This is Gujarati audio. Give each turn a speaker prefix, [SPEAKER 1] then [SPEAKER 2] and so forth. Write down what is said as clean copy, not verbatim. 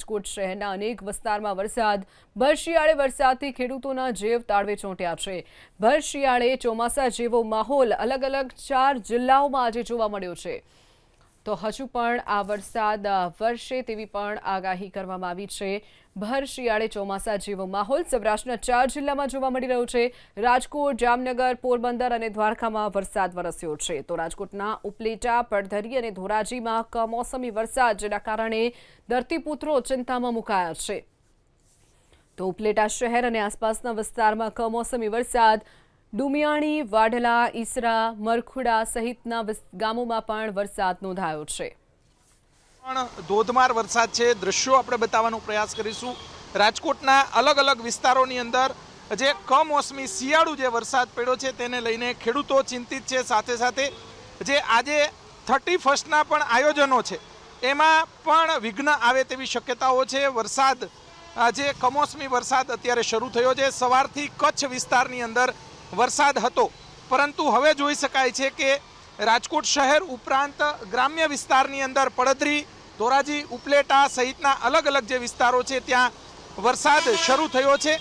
[SPEAKER 1] રાજકોટ શહેરના અનેક વિસ્તારમાં વરસાદ ભર શિયાળે વરસાદથી ખેડૂતોના જીવ તાળવે ચોંટ્યા છે। ભર શિયાળે ચોમાસા જેવો માહોલ અલગ અલગ 4 જિલ્લાઓમાં આજે જોવા મળ્યો છે। તો હજુ પણ આ વરસાદ વરસે તેવી પણ આગાહી કરવામાં આવી છે। ભર શિયાળે ચોમાસા જેવો માહોલ સૌરાષ્ટ્રના 4 જિલ્લામાં જોવા મળી રહ્યો છે। રાજકોટ, જામનગર, પોરબંદર અને દ્વારકામાં વરસાદ વરસ્યો છે। તો રાજકોટના ઉપલેટા, પડધરી અને ધોરાજીમાં કમોસમી વરસાદ જેના કારણે ધરતીપુત્રો ચિંતામાં મુકાયા છે। તો ઉપલેટા શહેર અને આસપાસના વિસ્તારમાં કમોસમી વરસાદ, ડુમિયાણી, વાઢલા, ઈસરા, મરખુડા સહિતના ગામોમાં પણ વરસાદ નોંધાયો છે।
[SPEAKER 2] ધોધમાર વરસાદ છે। દ્રશ્યો આપણે બતાવવાનો પ્રયાસ કરીશું। રાજકોટના અલગ અલગ વિસ્તારોની અંદર જે કમોસમી શિયાળુ જે વરસાદ પડ્યો છે તેને લઈને ખેડૂતો ચિંતિત છે। સાથે સાથે જે આજે 31ના પણ આયોજનો છે એમાં પણ વિઘ્ન આવે તેવી શક્યતાઓ છે। વરસાદ જે કમોસમી વરસાદ અત્યારે શરૂ થયો છે। સવારથી કચ્છ વિસ્તારની અંદર વરસાદ હતો, પરંતુ હવે જોઈ શકાય છે કે રાજકોટ શહેર ઉપરાંત ગ્રામ્ય વિસ્તારની અંદર પડધરી, ધોરાજી, ઉપલેટા સહિતના અલગ અલગ જે વિસ્તારો છે ત્યાં વરસાદ શરૂ થયો છે।